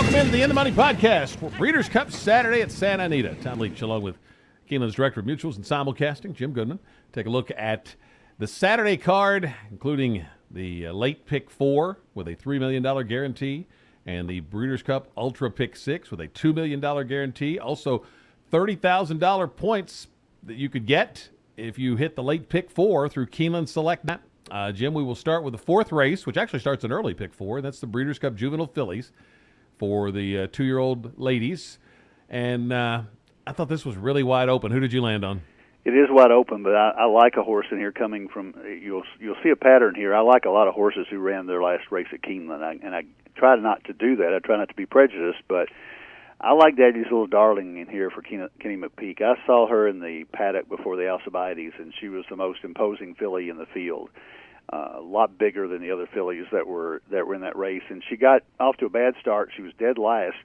Welcome into the In the Money podcast for Breeders' Cup Saturday at Santa Anita. Tom Leach along with Keeneland's Director of Mutuals and Simulcasting, Jim Goodman. Take a look at the Saturday card, including the late pick 4 with a $3 million guarantee and the Breeders' Cup Ultra pick 6 with a $2 million guarantee. Also, $30,000 points that you could get if you hit the late pick 4 through Keeneland Select Map. Jim, we will start with the fourth race, which actually starts an early pick 4. That's the Breeders' Cup Juvenile Fillies for the 2-year-old ladies. And I thought this was really wide open. Who did you land on? It is wide open, but I like a horse in here coming from. You'll see a pattern here. I like a lot of horses who ran their last race at Keeneland, and I try not to do that. I try not to be prejudiced, but I like Daddy's Little Darling in here for Kenny McPeak. I saw her in the paddock before the Alcibiades, and she was the most imposing filly in the field. A lot bigger than the other fillies that were in that race, and she got off to a bad start. She was dead last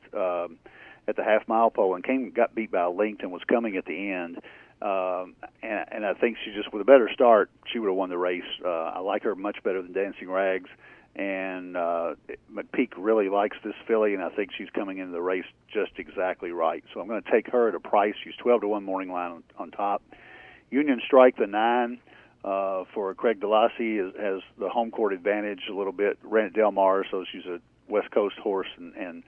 at the half-mile pole and got beat by a length and was coming at the end. And I think she just, with a better start, she would have won the race. I like her much better than Dancing Rags, and McPeak really likes this filly, and I think she's coming into the race just exactly right. So I'm going to take her at a price. She's 12-1 morning line on top. Union Strike, the 9. For Craig DeLacy has the home court advantage a little bit. Ran at Del Mar, so she's a West Coast horse and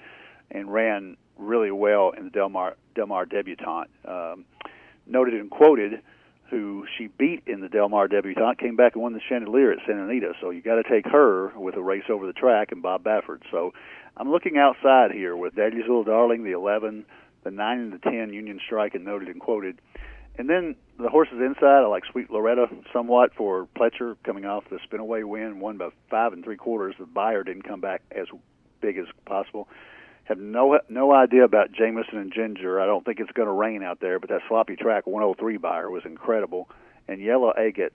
ran really well in the Del Mar debutante. Noted and Quoted, who she beat in the Del Mar debutante, came back and won the Chandelier at Santa Anita. So you got to take her with a race over the track and Bob Baffert. So I'm looking outside here with Daddy's Little Darling, the 11, the 9 and the 10, Union Strike, and Noted and Quoted. And then the horses inside, I like Sweet Loretta somewhat for Pletcher coming off the spin-away win, won by 5 3/4. The Buyer didn't come back as big as possible. Have no idea about Jameson and Ginger. I don't think it's going to rain out there, but that sloppy track 103 Buyer was incredible. And Yellow Agate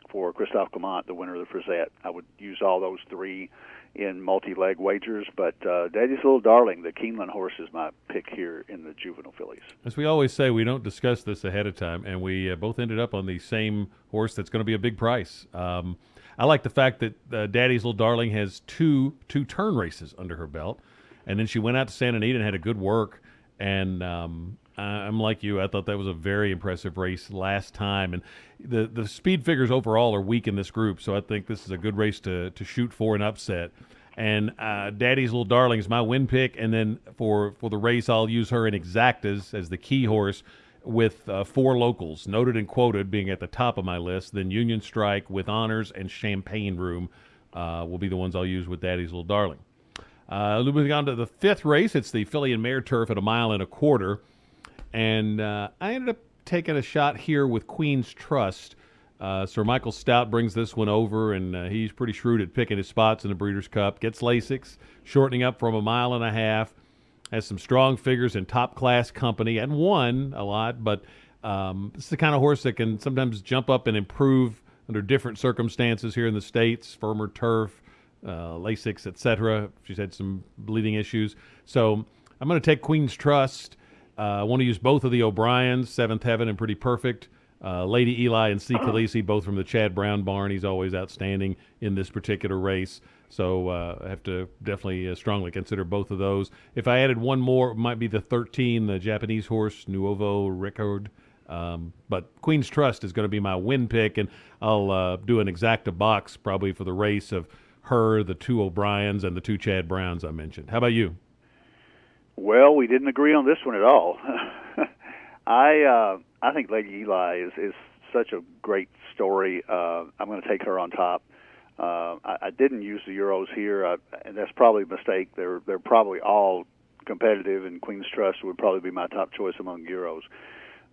for Christophe Clement, the winner of the Frisette. I would use all those three in multi-leg wagers, but Daddy's Little Darling, the Keeneland horse, is my pick here in the juvenile fillies. As we always say, we don't discuss this ahead of time, and we both ended up on the same horse that's going to be a big price. I like the fact that Daddy's Little Darling has two turn races under her belt, and then she went out to Santa Anita and had a good work, and I'm like you. I thought that was a very impressive race last time, and the speed figures overall are weak in this group, so I think this is a good race to shoot for an upset. And Daddy's Little Darling is my win pick, and then for the race, I'll use her in Exactas as the key horse with 4 locals, Noted and Quoted being at the top of my list. Then Union Strike, With Honors, and Champagne Room will be the ones I'll use with Daddy's Little Darling. Moving on to the 5th race, it's the Filly and Mare Turf at 1 1/4. And I ended up taking a shot here with Queen's Trust. Sir Michael Stout brings this one over, and he's pretty shrewd at picking his spots in the Breeders' Cup. Gets Lasix, shortening up from 1.5 miles. Has some strong figures in top-class company, and won a lot. But this is the kind of horse that can sometimes jump up and improve under different circumstances here in the States, firmer turf, Lasix, etc. She's had some bleeding issues. So I'm going to take Queen's Trust. I want to use both of the O'Briens, Seventh Heaven and Pretty Perfect. Lady Eli and C. Khaleesi, both from the Chad Brown barn. He's always outstanding in this particular race. So I have to definitely strongly consider both of those. If I added one more, it might be the 13, the Japanese horse, Nuovo Record. But Queen's Trust is going to be my win pick, and I'll do an exacta box probably for the race of her, the 2 O'Briens, and the 2 Chad Browns I mentioned. How about you? Well, we didn't agree on this one at all. I think Lady Eli is such a great story. I'm going to take her on top. I didn't use the Euros here, and that's probably a mistake. They're probably all competitive, and Queen's Trust would probably be my top choice among Euros.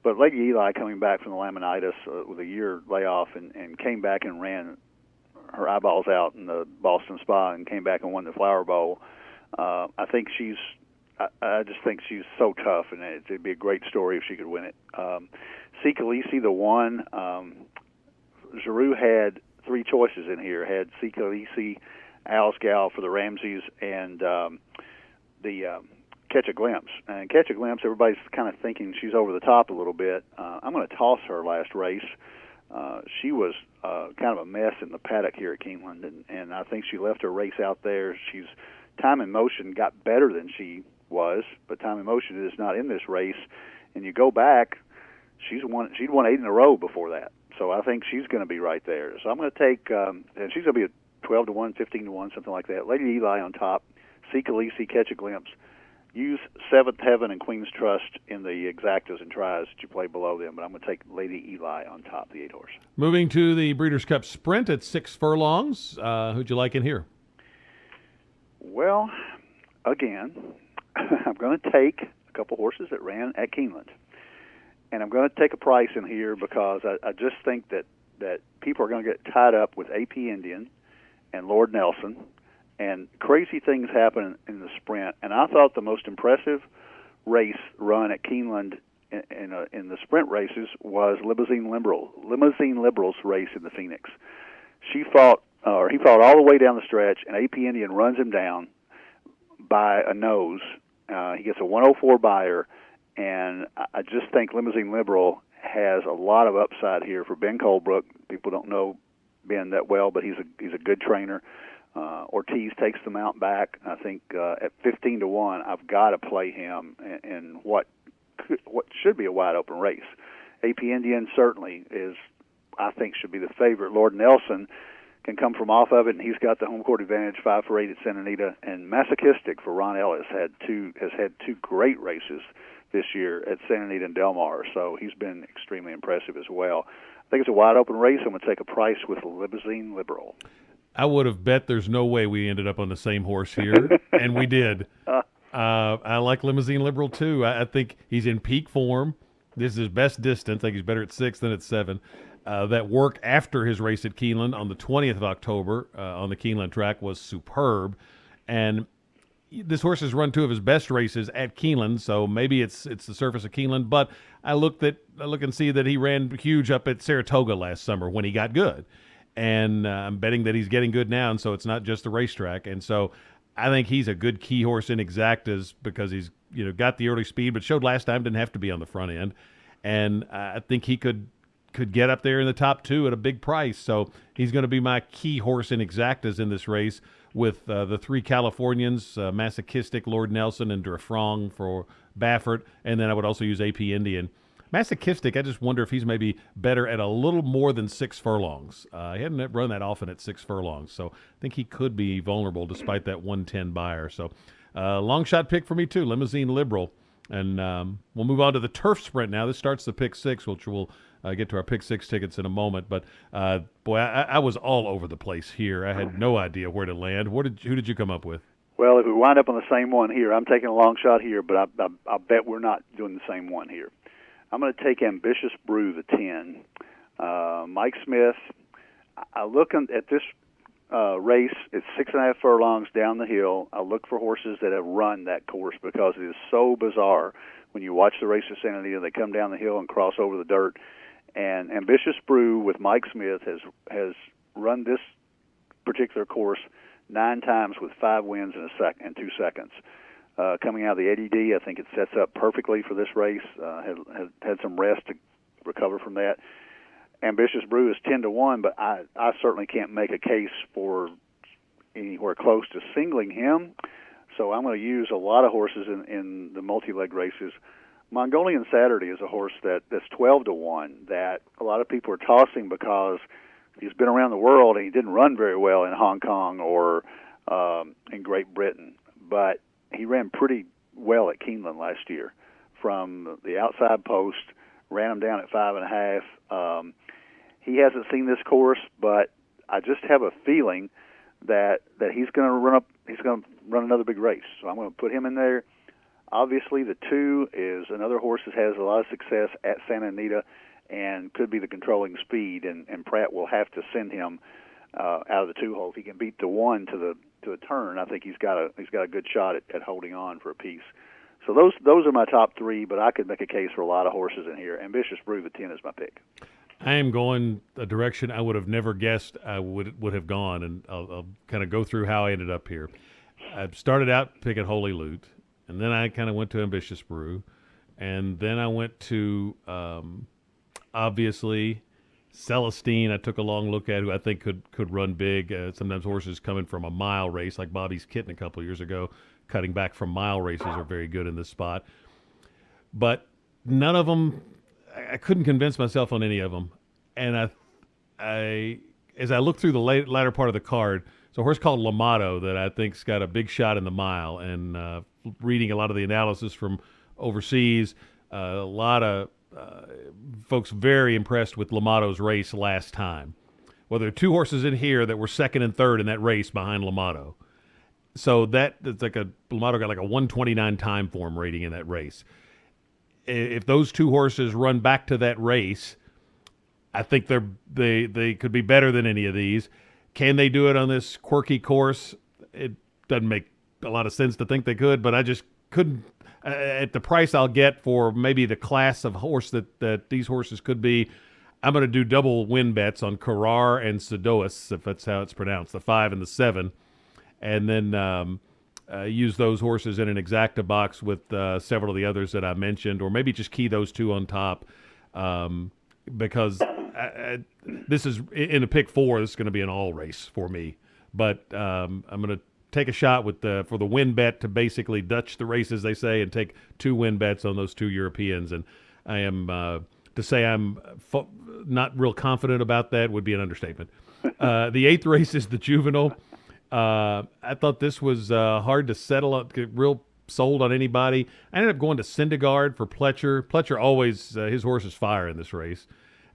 But Lady Eli, coming back from the laminitis with a year layoff, and came back and ran her eyeballs out in the Boston Spa and came back and won the Flower Bowl. I just think she's so tough, and it'd be a great story if she could win it. C. Khaleesi, the 1. Giroux had 3 choices in here. Had C. Khaleesi, Al's Gal for the Ramseys, and the Catch a Glimpse. And Catch a Glimpse, everybody's kind of thinking she's over the top a little bit. I'm going to toss her last race. She was kind of a mess in the paddock here at Keeneland, and I think she left her race out there. She's Time and Motion got better than she was, but Time and Motion is not in this race. And you go back, she'd won 8 in a row before that. So I think she's going to be right there. So I'm going to take, and she's going to be a 12 to 1, 15 to 1, something like that. Lady Eli on top, See Khaleesi, Catch a Glimpse. Use Seventh Heaven and Queen's Trust in the exactas and tries that you play below them, but I'm going to take Lady Eli on top, the 8 horse. Moving to the Breeders' Cup Sprint at 6 furlongs. Who'd you like in here? Well, again, I'm going to take a couple horses that ran at Keeneland. And I'm going to take a price in here because I just think that people are going to get tied up with AP Indian and Lord Nelson, and crazy things happen in the sprint. And I thought the most impressive race run at Keeneland in the sprint races was Limousine Liberal's race in the Phoenix. He fought all the way down the stretch, and AP Indian runs him down by a nose. He gets a 104 buyer, and I just think Limousine Liberal has a lot of upside here for Ben Colebrook. People don't know Ben that well, but he's a good trainer. Ortiz takes the mount back. I think at 15 to 1, I've got to play him in what should be a wide open race. AP Indian certainly I think should be the favorite. Lord Nelson can come from off of it, and he's got the home court advantage, 5 for 8 at Santa Anita. And Masochistic for Ron Ellis has had two great races this year at Santa Anita and Del Mar, so he's been extremely impressive as well. I think it's a wide open race. I'm going to take a price with Limousine Liberal. I would have bet there's no way we ended up on the same horse here, and we did. I like Limousine Liberal, too. I think he's in peak form. This is his best distance. I think he's better at 6 than at 7. That work after his race at Keeneland on the 20th of October on the Keeneland track was superb. And this horse has run 2 of his best races at Keeneland, so maybe it's the surface of Keeneland. But I look and see that he ran huge up at Saratoga last summer when he got good. And I'm betting that he's getting good now, and so it's not just the racetrack. And so I think he's a good key horse in exactas because he's got the early speed, but showed last time didn't have to be on the front end. And I think he could get up there in the top 2 at a big price. So he's going to be my key horse in exactas in this race with the 3 Californians, Masochistic, Lord Nelson, and Drefrong for Baffert. And then I would also use AP Indian. Masochistic, I just wonder if he's maybe better at a little more than 6 furlongs. He hadn't run that often at 6 furlongs, so I think he could be vulnerable despite that 110 buyer. So long shot pick for me, too, Limousine Liberal. And we'll move on to the turf sprint now. This starts the pick 6, which we'll get to our pick 6 tickets in a moment. But, boy, I was all over the place here. I had no idea where to land. Who did you come up with? Well, if we wind up on the same one here, I'm taking a long shot here, but I bet we're not doing the same one here. I'm going to take Ambitious Brew, the 10. Mike Smith, I look at this race. It's 6.5 furlongs down the hill. I look for horses that have run that course because it is so bizarre. When you watch the race at Santa Anita, they come down the hill and cross over the dirt. And Ambitious Brew with Mike Smith has run this particular course 9 times with 5 wins in 2 seconds. Coming out of the ADD, I think it sets up perfectly for this race. Had some rest to recover from that. Ambitious Brew is 10 to 1, but I certainly can't make a case for anywhere close to singling him. So I'm going to use a lot of horses in the multi-leg races. Mongolian Saturday is a horse that's 12 to 1 that a lot of people are tossing because he's been around the world and he didn't run very well in Hong Kong or in Great Britain. But he ran pretty well at Keeneland last year from the outside post, ran him down at 5.5. He hasn't seen this course, but I just have a feeling that he's going to run another big race. So I'm going to put him in there. Obviously, the 2 is another horse that has a lot of success at Santa Anita and could be the controlling speed, and Pratt will have to send him out of the 2 hole. If he can beat the 1 to a turn, I think he's got a good shot at holding on for a piece. So those are my top 3, but I could make a case for a lot of horses in here. Ambitious Brew, the 10 is my pick. I am going a direction I would have never guessed I would have gone, and I'll kind of go through how I ended up here. I started out picking Holy Loot, and then I kind of went to Ambitious Brew, and then I went to obviously Celestine, I took a long look at, who I think could run big. Sometimes horses coming from a mile race, like Bobby's Kitten a couple years ago, cutting back from mile races, are very good in this spot. But none of them, I couldn't convince myself on any of them. And as I look through the latter part of the card, it's a horse called Lamato that I think's got a big shot in the mile. And reading a lot of the analysis from overseas, a lot of folks very impressed with Lamato's race last time. Well, there are two horses in here that were second and third in that race behind Lamato. So that's like Lamato got like a 129 time form rating in that race. If those two horses run back to that race, I think they could be better than any of these. Can they do it on this quirky course? It doesn't make a lot of sense to think they could, but I just couldn't. At the price I'll get for maybe the class of horse that these horses could be, I'm going to do double win bets on Carrar and Sedoas, if that's how it's pronounced, the 5 and the 7, and then use those horses in an exacta box with several of the others that I mentioned, or maybe just key those two on top, because this is in a pick 4. This is going to be an all race for me, but I'm going to take a shot with for the win bet to basically Dutch the race, as they say, and take 2 win bets on those 2 Europeans. And I am to say I'm not real confident about that would be an understatement. The 8th race is the Juvenile. I thought this was hard to settle up, get real sold on anybody. I ended up going to Syndergaard for Pletcher. Pletcher always his horse is fire in this race.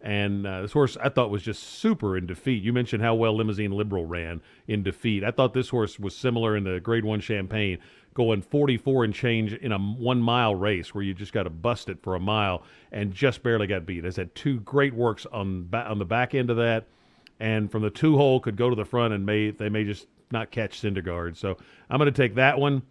And this horse I thought was just super in defeat. You mentioned how well Limousine Liberal ran in defeat. I thought this horse was similar in the Grade 1 Champagne, going 44 and change in a 1 mile race where you just got to bust it for a mile and just barely got beat. It's had 2 great works on the back end of that, and from the 2-hole could go to the front and they may just not catch Syndergaard. So I'm going to take that one.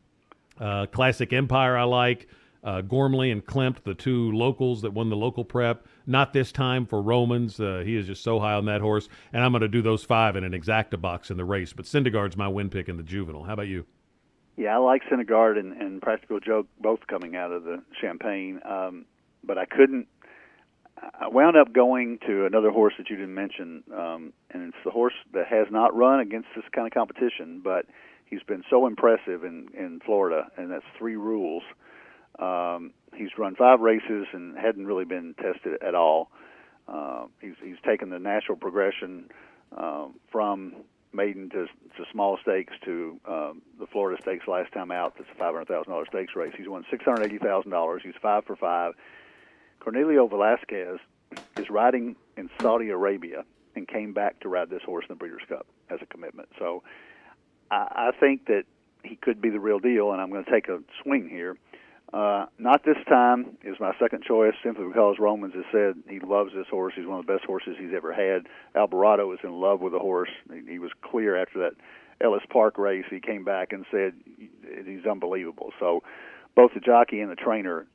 Classic Empire I like. Gormley and Klimt, the 2 locals that won the local prep. Not this time for Romans. He is just so high on that horse. And I'm going to do those 5 in an exacta box in the race. But Syndergaard's my win pick in the Juvenile. How about you? Yeah, I like Syndergaard and Practical Joke both coming out of the Champagne. But I couldn't. I wound up going to another horse that you didn't mention. And it's the horse that has not run against this kind of competition, but he's been so impressive in Florida, and that's 3 Rules. He's run 5 races and hadn't really been tested at all. He's taken the natural progression from maiden to small stakes to the Florida Stakes last time out. That's a $500,000 stakes race. He's won $680,000. He's 5 for 5. Cornelio Velasquez is riding in Saudi Arabia and came back to ride this horse in the Breeders' Cup as a commitment. So I think that he could be the real deal, and I'm going to take a swing here. Not this time is my second choice, simply because Romans has said he loves this horse. He's one of the best horses he's ever had. Alvarado is in love with the horse. He was clear after that Ellis Park race. He came back and said he's unbelievable. So both the jockey and the trainer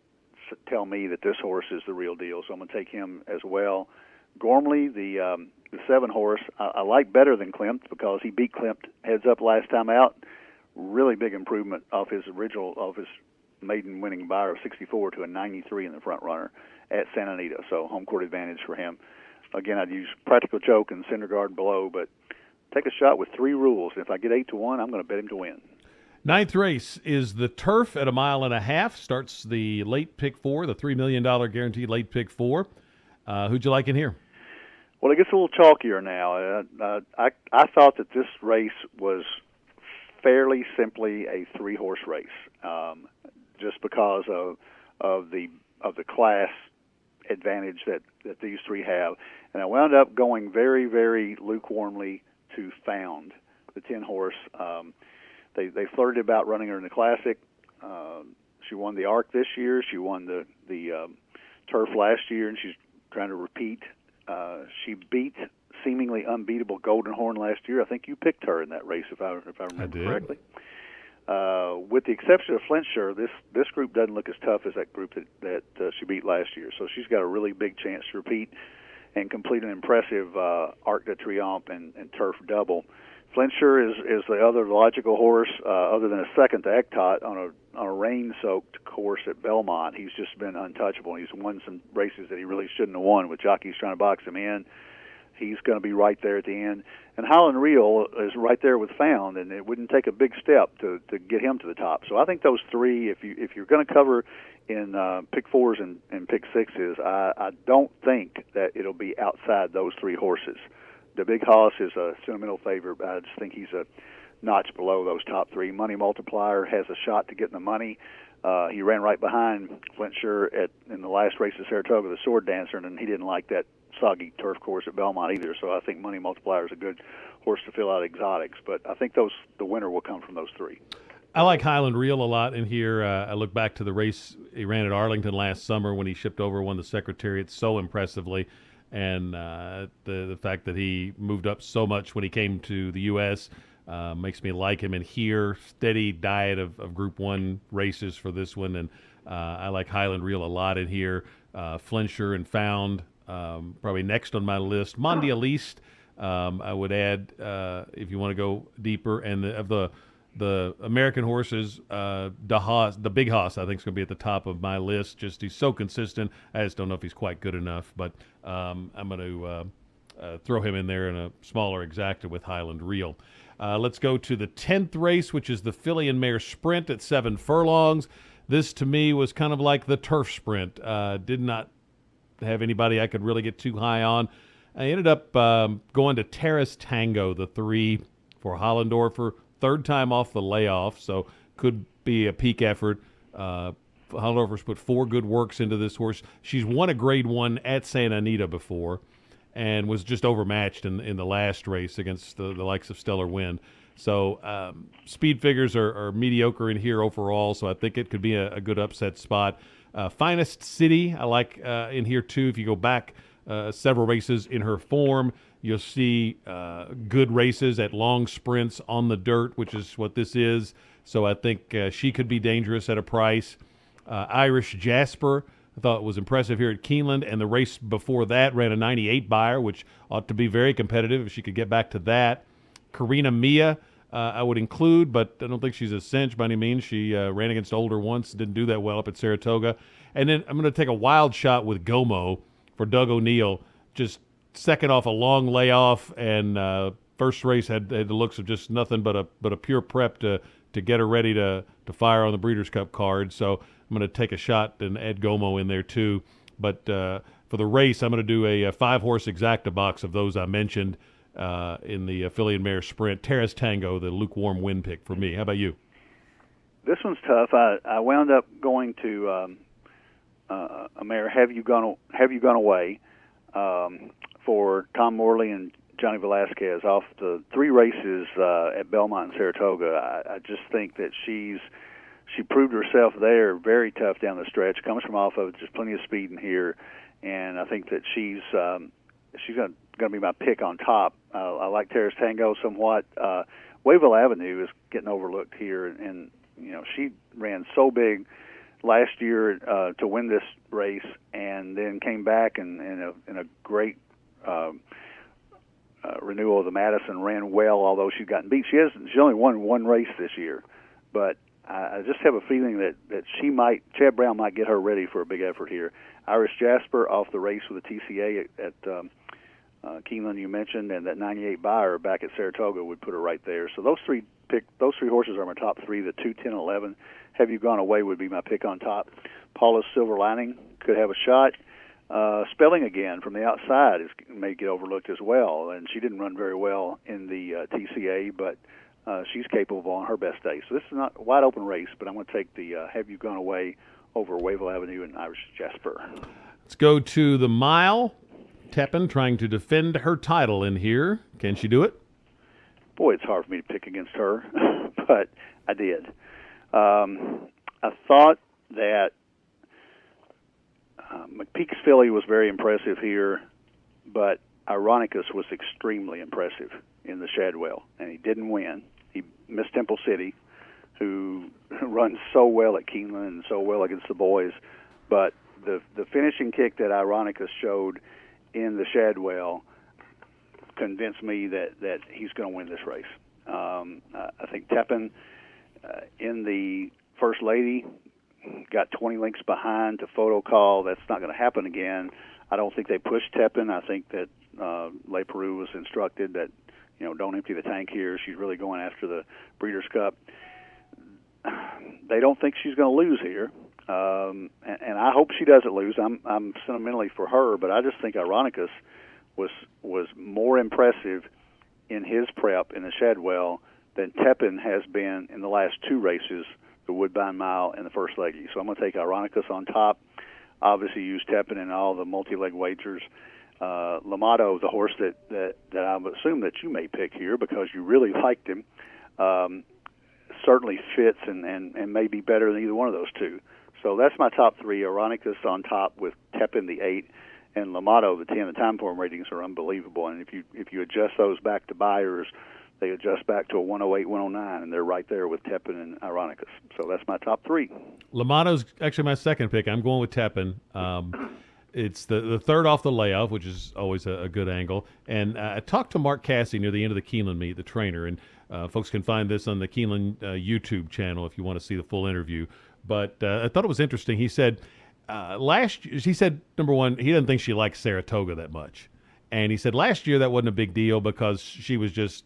tell me that this horse is the real deal, so I'm going to take him as well. Gormley, the 7 horse, I like better than Klimt because he beat Klimt heads up last time out. Really big improvement off his maiden winning buyer of 64 to a 93 in the front runner at Santa Anita. So home court advantage for him. Again, I'd use Practical Joke and Syndergaard below, but take a shot with 3 Rules. And if I get 8-1, I'm going to bet him to win. 9th race is the Turf at 1.5 miles. Starts the late pick 4, the $3 million guaranteed late pick 4. Who'd you like in here? Well, it gets a little chalkier now. I thought that this race was fairly simply a 3-horse race, just because of the class advantage that these 3 have. And I wound up going very, very lukewarmly to Found, the 10-horse. They flirted about running her in the Classic. She won the Arc this year. She won the Turf last year, and she's trying to repeat. She beat seemingly unbeatable Golden Horn last year. I think you picked her in that race, if I remember correctly. With the exception of Flintshire, this group doesn't look as tough as that group that she beat last year. So she's got a really big chance to repeat and complete an impressive Arc de Triomphe and Turf double. Flintshire is the other logical horse, other than a second to Ektot on a rain-soaked course at Belmont. He's just been untouchable. He's won some races that he really shouldn't have won, with jockeys trying to box him in. he's going to be right there at the end. And Highland Reel is right there with Found, and it wouldn't take a big step to get him to the top. So I think those three, if you're going to cover in pick fours and pick sixes, I don't think that it'll be outside those three horses. The Big Hoss is a sentimental favorite, but I just think he's a notch below those top three. Money Multiplier has a shot to get in the money. He ran right behind Flintshire in the last race at Saratoga, the Sword Dancer, and he didn't like that soggy turf course at Belmont either. So I think Money Multiplier is a good horse to fill out exotics. But I think the winner will come from those three. I like Highland Reel a lot in here. I look back to the race he ran at Arlington last summer when he shipped over, won the Secretariat so impressively. And the fact that he moved up so much when he came to the U.S. Makes me like him in here. Steady diet of Group 1 races for this one. And I like Highland Reel a lot in here. Flintshire and Found, probably next on my list. Mondialiste, I would add if you want to go deeper. And of the American horses, the Big Hoss, I think, is going to be at the top of my list. Just he's so consistent. I just don't know if he's quite good enough. But I'm going to throw him in there in a smaller exacta with Highland Reel. Let's go to the 10th race, which is the Filly and Mare Sprint at 7 furlongs. This, to me, was kind of like the turf sprint. Did not have anybody I could really get too high on. I ended up going to Terrace Tango, the 3 for Hollendorfer. Third time off the layoff, so could be a peak effort. Hollendorfer's put 4 good works into this horse. She's won a Grade 1 at Santa Anita before and was just overmatched in the last race against the likes of Stellar Wind. So speed figures are mediocre in here overall, so I think it could be a good upset spot. Finest City, I like in here too. If you go back several races in her form, you'll see good races at long sprints on the dirt, which is what this is. So I think she could be dangerous at a price. Irish Jasper, I thought was impressive here at Keeneland, and the race before that ran a 98 buyer, which ought to be very competitive if she could get back to that. Karina Mia, I would include, but I don't think she's a cinch by any means. She ran against Older once, didn't do that well up at Saratoga. And then I'm going to take a wild shot with Gomo for Doug O'Neill, just second off a long layoff, and first race had the looks of just nothing but a pure prep to get her ready to fire on the Breeders' Cup card. So I'm going to take a shot and add Gomo in there too. But for the race, I'm going to do a 5-horse exacta box of those I mentioned in the Filly and Mare Sprint. Terrace Tango, the lukewarm win pick for me. How about you? This one's tough. I wound up going to a mare. Have you gone away for Tom Morley and Johnny Velasquez off the 3 races at Belmont and Saratoga. I just think that she proved herself there, very tough down the stretch. Comes from off of just plenty of speed in here, and I think that she's going to be my pick on top. I like Terrace Tango somewhat. Wayville Avenue is getting overlooked here, and she ran so big last year to win this race, and then came back and in a great renewal of the Madison, ran well, although she's gotten beat. She only won 1 race this year, but I just have a feeling that Chad Brown might get her ready for a big effort here. Irish Jasper off the race with a TCA at Keeneland you mentioned, and that 98 buyer back at Saratoga would put her right there. So those three horses are my top 3. The 2, 10, 11. Have You Gone Away would be my pick on top. Paula's Silver Lining could have a shot. Spelling Again from the outside may get overlooked as well, and she didn't run very well in the TCA, but she's capable on her best day. So this is not a wide open race, but I'm going to take the Have You Gone Away over Wayville Avenue and Irish Jasper. Let's go to the mile. Tepin trying to defend her title in here. Can she do it? Boy, it's hard for me to pick against her, but I did. I thought that McPeak's filly was very impressive here, but Ironicus was extremely impressive in the Shadwell, and he didn't win. He missed Temple City, who runs so well at Keeneland and so well against the boys, but the finishing kick that Ironicus showed in the Shadwell convinced me that he's going to win this race. I think Tepin in the First Lady got 20 lengths behind to Photo Call. That's not going to happen again. I don't think they pushed Tepin. I think that Le Peru was instructed that, don't empty the tank here. She's really going after the Breeders' Cup. They don't think she's going to lose here, and I hope she doesn't lose. I'm sentimentally for her, but I just think Ironicus was more impressive in his prep in the Shadwell than Tepin has been in the last two races, the Woodbine Mile and the First Leggy. So I'm going to take Ironicus on top. Obviously use Tepin in all the multi-leg wagers. Lamato, the horse that I would assume that you may pick here because you really liked him, certainly fits and may be better than either one of those two. So that's my top three. Ironicus on top with Tepin the 8 and Lamato the 10. The time form ratings are unbelievable, and if you adjust those back to buyers, they adjust back to a 108, 109, and they're right there with Tepin and Ironicus. So that's my top three. Lamato's actually my second pick. I'm going with Tepin. It's the third off the layoff, which is always a good angle. And I talked to Mark Cassie near the end of the Keeneland meet, the trainer, and folks can find this on the Keeneland YouTube channel if you want to see the full interview. But I thought it was interesting. He said number one, he doesn't think she likes Saratoga that much. And he said last year that wasn't a big deal because she was just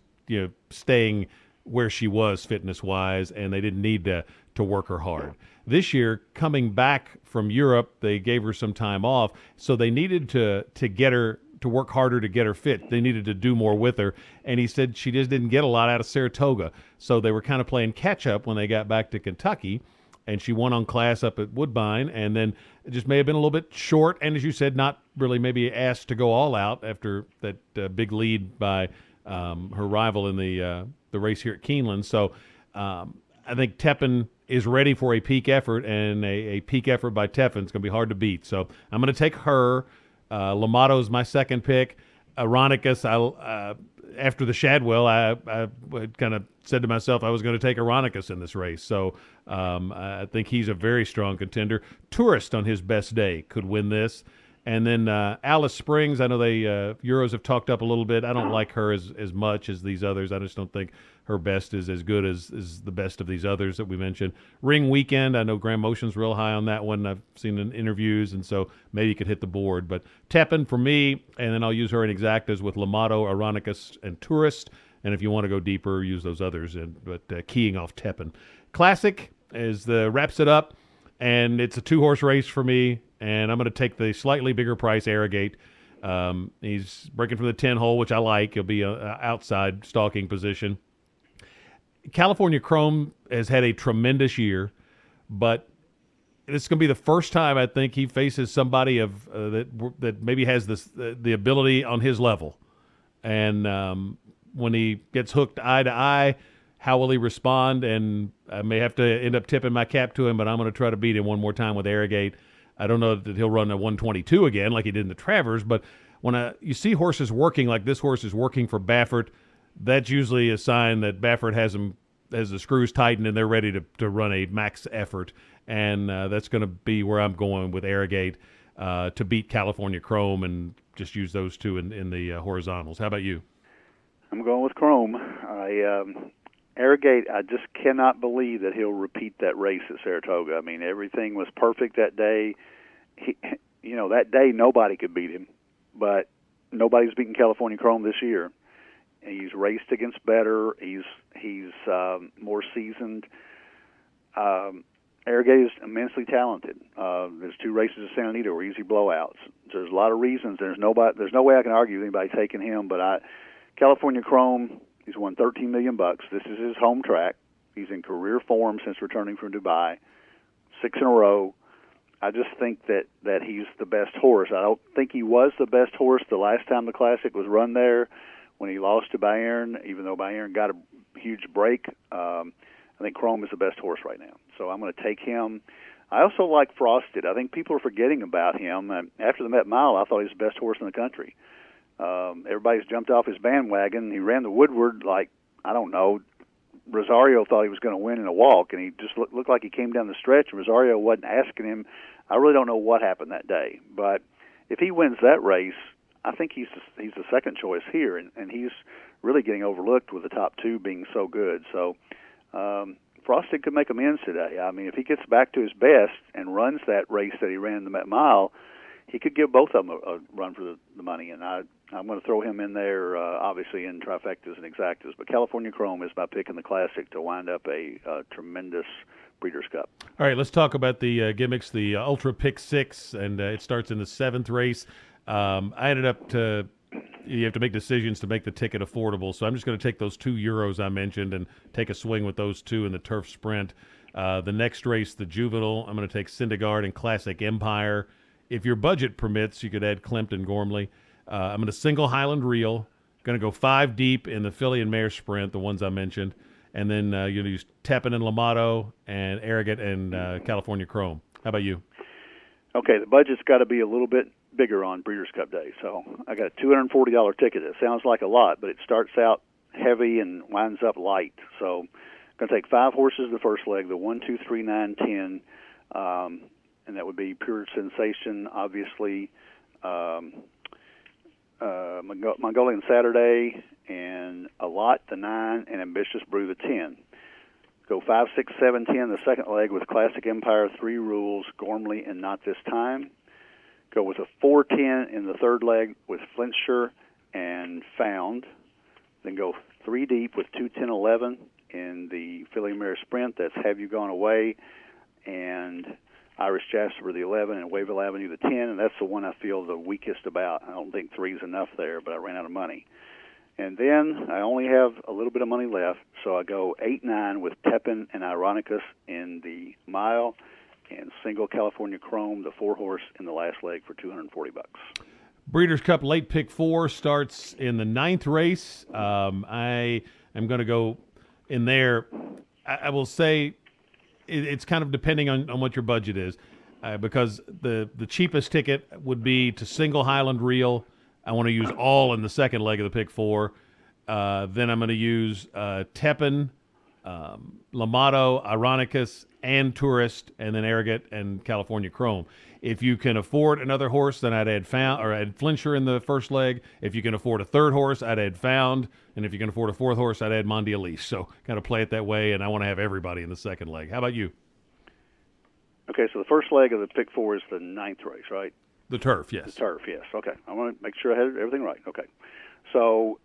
staying where she was fitness-wise, and they didn't need to work her hard. This year, coming back from Europe, they gave her some time off, so they needed to get her to work harder to get her fit. They needed to do more with her, and he said she just didn't get a lot out of Saratoga, so they were kind of playing catch-up when they got back to Kentucky, and she won on class up at Woodbine, and then it just may have been a little bit short, and as you said, not really maybe asked to go all out after that big lead by her rival in the race here at Keeneland. So I think Tepin is ready for a peak effort, and a peak effort by Tepin is going to be hard to beat. So I'm going to take her. Lamato's my second pick. Ironicus, after the Shadwell, I kind of said to myself I was going to take Ironicus in this race. So I think he's a very strong contender. Tourist on his best day could win this. And then Alice Springs, I know they Euros have talked up a little bit. I don't like her as much as these others. I just don't think her best is as good as the best of these others that we mentioned. Ring Weekend, I know Graham Motion's real high on that one. I've seen in interviews, and so maybe you could hit the board. But Tepin for me, and then I'll use her in exactas with Lamato, Ironicus, and Tourist. And if you want to go deeper, use those others, but keying off Tepin. Classic wraps it up, and it's a two-horse race for me. And I'm going to take the slightly bigger price, Arrogate. He's breaking from the 10 hole, which I like. He'll be outside stalking position. California Chrome has had a tremendous year, but it's going to be the first time I think he faces somebody that maybe has the ability on his level. And when he gets hooked eye to eye, how will he respond? And I may have to end up tipping my cap to him, but I'm going to try to beat him one more time with Arrogate. I don't know that he'll run a 122 again like he did in the Travers, but when you see horses working like this horse is working for Baffert, that's usually a sign that Baffert has the screws tightened and they're ready to run a max effort, and that's going to be where I'm going with Arrogate to beat California Chrome and just use those two in the horizontals. How about you? I'm going with Chrome. Arrogate, I just cannot believe that he'll repeat that race at Saratoga. I mean, everything was perfect that day. That day nobody could beat him, but nobody's beaten California Chrome this year. He's raced against better. He's more seasoned. Arrogate is immensely talented. There's two races at Santa Anita were easy blowouts. There's a lot of reasons. There's no way I can argue with anybody taking him, but California Chrome, he's won $13 million. This is his home track. He's in career form since returning from Dubai, 6 in a row. I just think that he's the best horse. I don't think he was the best horse the last time the Classic was run there when he lost to Bayern, even though Bayern got a huge break. I think Chrome is the best horse right now. So I'm going to take him. I also like Frosted. I think people are forgetting about him. After the Met Mile, I thought he was the best horse in the country. Everybody's jumped off his bandwagon. He ran the Woodward like, I don't know, Rosario thought he was going to win in a walk, and he just looked like he came down the stretch, and Rosario wasn't asking him. I really don't know what happened that day. But if he wins that race, I think he's the second choice here, and he's really getting overlooked with the top two being so good. So Frosted could make amends today. I mean, if he gets back to his best and runs that race that he ran in the Met Mile, he could give both of them a run for the money, and I I'm going to throw him in there, obviously in trifectas and exactas. But California Chrome is my pick in the Classic to wind up a tremendous Breeders' Cup. All right, let's talk about the gimmicks, the Ultra Pick 6, and it starts in the 7th race. I ended up you have to make decisions to make the ticket affordable, so I'm just going to take those €2 I mentioned and take a swing with those two in the Turf Sprint. The next race, the Juvenile, I'm going to take Syndergaard and Classic Empire. If your budget permits, you could add Klimt and Gormley. I'm going to single Highland Reel. Going to go 5 deep in the Filly and Mare Sprint, the ones I mentioned. And then you'll use Tepin and Lamato and Arrogate and California Chrome. How about you? Okay, the budget's got to be a little bit bigger on Breeders' Cup Day. So I got a $240 ticket. It sounds like a lot, but it starts out heavy and winds up light. So I'm going to take 5 horses the first leg, the 1, 2, 3, 9, 10. And that would be Pure Sensation, obviously, Mongolian Saturday, and A Lot, the 9, and Ambitious Brew, the 10. Go 5, 6, 7, 10 the second leg with Classic Empire, 3 Rules, Gormley, and Not This Time. Go with a 4, 10 in the third leg with Flintshire and Found. Then go 3 deep with 2, 10, 11 in the Filly Mare Sprint. That's Have You Gone Away, and Irish Jasper, the 11, and Wayville Avenue, the 10, and that's the one I feel the weakest about. I don't think 3 is enough there, but I ran out of money. And then I only have a little bit of money left, so I go 8, 9 with Tepin and Ironicus in the mile, and single California Chrome, the 4-horse, in the last leg for $240. Breeders' Cup late pick 4 starts in the 9th race. I am going to go in there. I will say it's kind of depending on what your budget is, because the cheapest ticket would be to single Highland Reel. I want to use all in the second leg of the pick 4. Then I'm going to use Tepin, Lamato, Ironicus, and Tourist, and then Arrogate and California Chrome. If you can afford another horse, then I'd add Flintshire in the first leg. If you can afford a third horse, I'd add Found. And if you can afford a fourth horse, I'd add Mondy Elise. So kind of play it that way, and I want to have everybody in the second leg. How about you? Okay, so the first leg of the pick 4 is the 9th race, right? The Turf, yes. The Turf, yes. Okay, I want to make sure I had everything right. Okay, so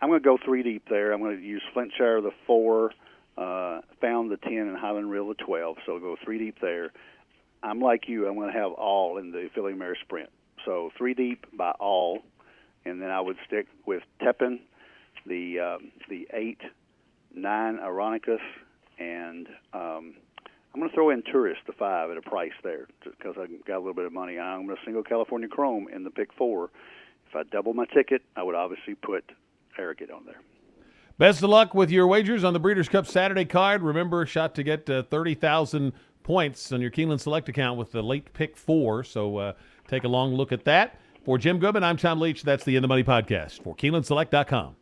I'm going to go 3 deep there. I'm going to use Flintshire, the 4, Found, the 10, and Highland Reel, the 12. So I'll go 3 deep there. I'm like you. I'm going to have all in the Filly Mare Sprint. So 3 deep by all, and then I would stick with Tepin, the 8, 9 Ironicus, and I'm going to throw in Tourist, the 5, at a price there because I got a little bit of money. I'm going to single California Chrome in the pick 4. If I double my ticket, I would obviously put Arrogate on there. Best of luck with your wagers on the Breeders' Cup Saturday card. Remember, shot to get 30,000 points on your Keeneland Select account with the late pick 4. So take a long look at that. For Jim Goodman, I'm Tom Leach. That's the In the Money Podcast for KeenelandSelect.com.